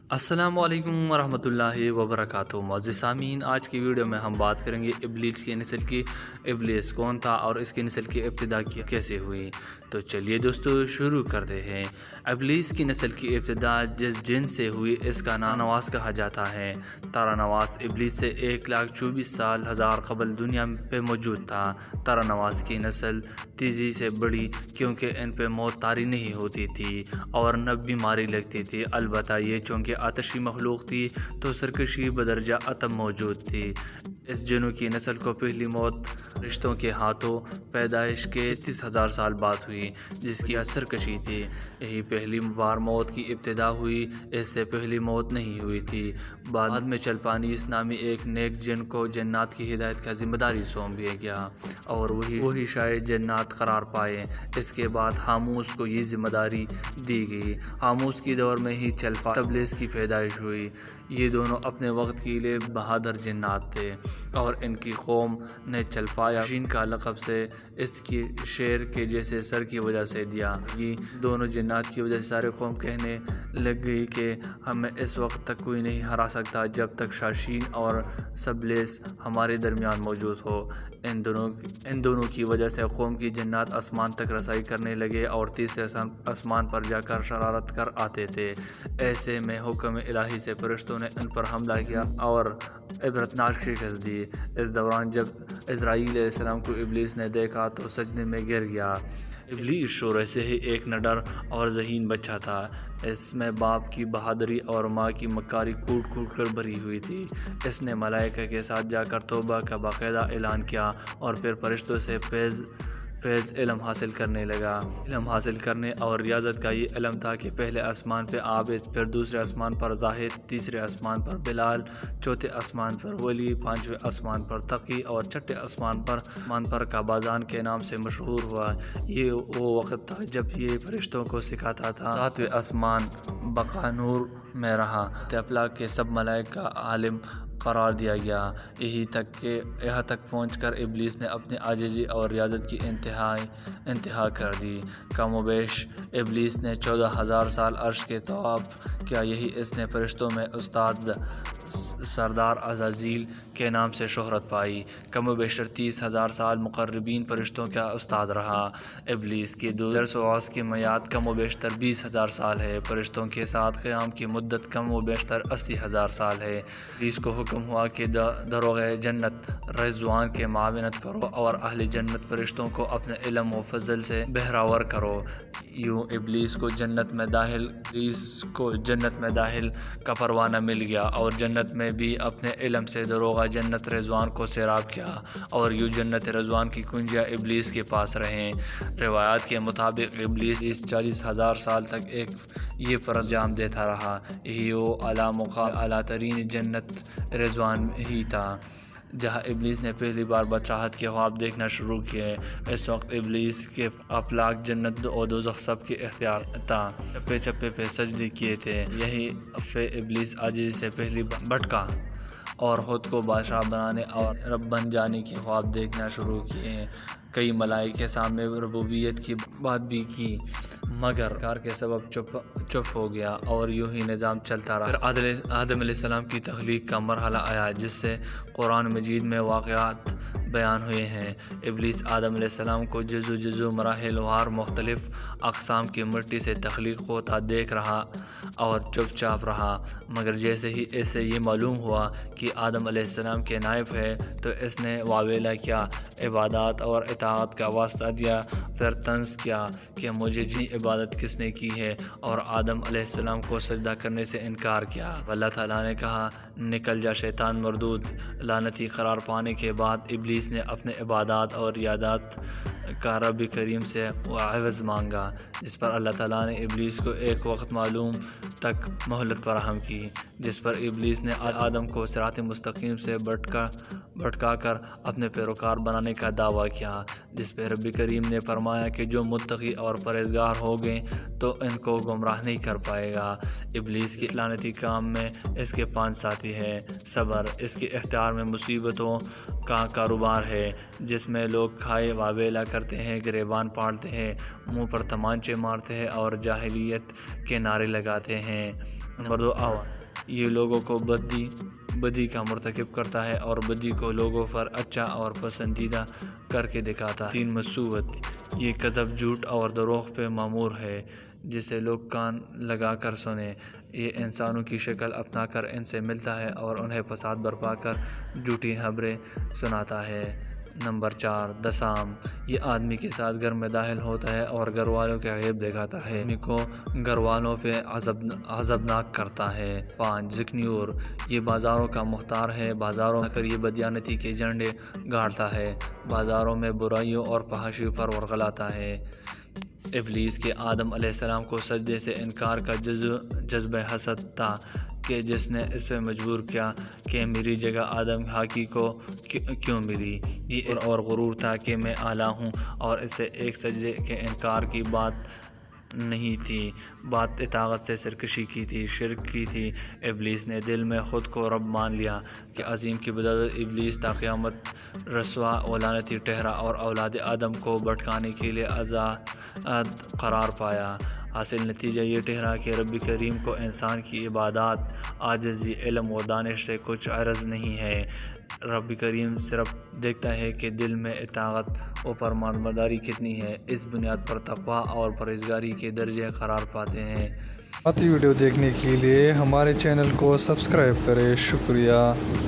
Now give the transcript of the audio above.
السلام علیکم ورحمۃ اللہ وبرکاتہ۔ معزز سامعین، آج کی ویڈیو میں ہم بات کریں گے ابلیس کی نسل کی۔ ابلیس کون تھا اور اس کی نسل کی ابتدا کیسے ہوئی؟ تو چلیے دوستو شروع کرتے ہیں۔ ابلیس کی نسل کی ابتدا جس جن سے ہوئی اس کا نام نواس کہا جاتا ہے۔ تارنواس ابلیس سے 1,24,000 قبل دنیا پہ موجود تھا۔ تارنواس کی نسل تیزی سے بڑھی کیونکہ ان پہ موت طاری نہیں ہوتی تھی اور نہ بیماری لگتی تھی۔ البتہ یہ چونکہ آتشی مخلوق تھی تو سرکشی بدرجہ اتم موجود تھی۔ اس جنوں کی نسل کو پہلی موت رشتوں کے ہاتھوں پیدائش کے 33,000 سال بعد ہوئی، جس کی سرکشی تھی۔ یہی پہلی بار موت کی ابتدا ہوئی، اس سے پہلی موت نہیں ہوئی تھی۔ بعد میں چلپانیس نامی ایک نیک جن کو جنات کی ہدایت کا ذمہ داری سونپ دیا گیا اور وہی شاید جنات قرار پائے۔ اس کے بعد ہاموس کو یہ ذمہ داری دی گئی۔ ہاموس کی دور میں ہی چلپا تبلیس کی پیدائش ہوئی۔ یہ دونوں اپنے وقت کے لیے بہادر جنات تھے اور ان کی قوم نے چلپایا شین کا لقب سے اس کی شیر کے جیسے سر کی وجہ سے دیا۔ یہ دونوں جنات کی وجہ سے سارے قوم کہنے لگ گئی کہ ہمیں اس وقت تک کوئی نہیں ہرا سکتا جب تک شاشین اور سبلیس ہمارے درمیان موجود ہو۔ ان دونوں کی وجہ سے قوم کی جنات آسمان تک رسائی کرنے لگے اور تیسرے آسمان پر جا کر شرارت کر آتے تھے۔ ایسے میں حکم الہی سے فرشتوں نے ان پر حملہ کیا اور عبرتناک شکست دی۔ اس دوران جب عزرائیل علیہ السلام کو ابلیس نے دیکھا تو سجدے میں گر گیا۔ ابلیس شروع سے ہی ایک نڈر اور ذہین بچہ تھا۔ اس میں باپ کی بہادری اور ماں کی مکاری کوٹ کوٹ کر بھری ہوئی تھی۔ اس نے ملائکہ کے ساتھ جا کر توبہ کا باقاعدہ اعلان کیا اور پھر فرشتوں سے فیض علم حاصل کرنے لگا۔ علم حاصل کرنے اور ریاضت کا یہ علم تھا کہ پہلے آسمان پہ عابد، پھر دوسرے آسمان پر زاہد، تیسرے آسمان پر بلال، چوتھے آسمان پر ولی، پانچویں آسمان پر تقی اور چھٹے آسمان پر قابازان کے نام سے مشہور ہوا۔ یہ وہ وقت تھا جب یہ فرشتوں کو سکھاتا تھا۔ ساتویں آسمان بقا نور میں رہا۔ افلاک کے سب ملائکہ کا عالم قرار دیا گیا۔ یہاں تک پہنچ کر ابلیس نے اپنی عاجزی اور ریاضت کی انتہا کر دی۔ کم و بیش ابلیس نے 14,000 سال عرش کے طواف کیا۔ یہی اس نے فرشتوں میں استاد سردار عزازیل کے نام سے شہرت پائی۔ کم و بیشتر 30,000 سال مقربین فرشتوں کا استاد رہا۔ ابلیس کی درس و وعظ کی میعاد کم و بیشتر 20,000 سال ہے۔ فرشتوں کے ساتھ قیام کی مدت کم و بیشتر 80,000 سال ہے۔ ابلیس کو حکم ہوا کہ دروغ جنت رضوان کے معاونت کرو اور اہل جنت فرشتوں کو اپنے علم و فضل سے بہراور کرو۔ یوں ابلیس کو جنت میں داخل کا پروانہ مل گیا اور جنت میں بھی اپنے علم سے دروغ جنت رضوان کو سیراب کیا اور یوں جنت رضوان کی کنجیاں ابلیس کے پاس رہیں۔ روایات کے مطابق ابلیس 40,000 سال تک یہ فرض انجام دیتا رہا۔ یہی وہ اعلیٰ مقام اعلیٰ ترین جنت رضوان ہی تھا جہاں ابلیس نے پہلی بار بادشاہت کے خواب دیکھنا شروع کیے۔ اس وقت ابلیس کے افلاک جنت اور دوزخ سب کے اختیار تھا۔ چپے چپے پہ سجدے کیے تھے۔ یہی پہ ابلیس عاجزی سے پہلی بار بھٹکا اور خود کو بادشاہ بنانے اور رب بن جانے کے خواب دیکھنا شروع کیے۔ کئی ملائکہ کے سامنے ربوبیت کی بات بھی کی مگر انکار کے سبب چپ ہو گیا اور یوں ہی نظام چلتا رہا۔ پھر آدم علیہ السلام کی تخلیق کا مرحلہ آیا جس سے قرآن مجید میں واقعات بیان ہوئے ہیں۔ ابلیس آدم علیہ السلام کو جزو مراحل وار مختلف اقسام کی مٹی سے تخلیق ہوتا دیکھ رہا اور چپ چاپ رہا، مگر جیسے ہی اس سے یہ معلوم ہوا کہ آدم علیہ السلام کے نائب ہے تو اس نے واویلا کیا، عبادات اور اطاعت کا واسطہ دیا، پھر طنز کیا کہ مجھے عبادت کس نے کی ہے اور آدم علیہ السلام کو سجدہ کرنے سے انکار کیا۔ اللہ تعالیٰ نے کہا نکل جا شیطان مردود۔ لعنتی قرار پانے کے بعد ابلیس نے اپنے عبادات اور ریاضات کا رب کریم سے عوض مانگا، جس پر اللہ تعالیٰ نے ابلیس کو ایک وقت معلوم تک مہلت فراہم کی، جس پر ابلیس نے آدم کو صراط مستقیم سے بھٹکا کر اپنے پیروکار بنانے کا دعویٰ کیا، جس پہ رب کریم نے فرمایا کہ جو متقی اور پرہیزگار ہو گئے تو ان کو گمراہ نہیں کر پائے گا۔ ابلیس کی اس لعنتی کام میں اس کے 5 ساتھی ہیں۔ صبر، اس کے اختیار میں مصیبتوں کا کاروبار ہے جس میں لوگ کھائے واویلا کرتے ہیں، گریبان پاڑتے ہیں، منہ پر تمانچے مارتے ہیں اور جاہلیت کے نعرے لگاتے ہیں۔ نمبر 2 یہ لوگوں کو بدی کا مرتکب کرتا ہے اور بدی کو لوگوں پر اچھا اور پسندیدہ کر کے دکھاتا ہے۔ 3 مصوبت، یہ کذب، جھوٹ اور دروغ پہ مامور ہے جسے لوگ کان لگا کر سنیں۔ یہ انسانوں کی شکل اپنا کر ان سے ملتا ہے اور انہیں فساد برپا کر جھوٹی خبریں سناتا ہے۔ نمبر 4، دسام، یہ آدمی کے ساتھ گھر میں داخل ہوتا ہے اور گھر والوں کے عیب دکھاتا ہے، آدمی کو گھر والوں پہ عذابناک کرتا ہے۔ 5، ذکنیور، یہ بازاروں کا مختار ہے، بازاروں میں یہ بدیانتی کے جھنڈے گاڑتا ہے، بازاروں میں برائیوں اور فحاشی پر ورغلاتا ہے۔ ابلیس کے آدم علیہ السلام کو سجدے سے انکار کا جذبہ حسد تھا کہ جس نے اسے مجبور کیا کہ میری جگہ آدم حاکی کو کیوں ملی۔ یہ اور غرور تھا کہ میں اعلیٰ ہوں، اور اسے ایک سجدے کے انکار کی بات نہیں تھی، بات اطاعت سے سرکشی کی تھی، شرک کی تھی۔ ابلیس نے دل میں خود کو رب مان لیا کہ عظیم کی بدولت ابلیس تا قیامت رسوا و لعنتی ٹھہرا اور اولاد آدم کو بھٹکانے کے لیے آزاد قرار پایا۔ حاصل نتیجہ یہ ٹھہرا کہ رب کریم کو انسان کی عبادات، عاجزی، علم و دانش سے کچھ عرض نہیں ہے۔ رب کریم صرف دیکھتا ہے کہ دل میں اطاعت و فرمانبرداری کتنی ہے۔ اس بنیاد پر تقویٰ اور پرہیزگاری کے درجے قرار پاتے ہیں۔ آتی ویڈیو دیکھنے کے لیے ہمارے چینل کو سبسکرائب کریں۔ شکریہ۔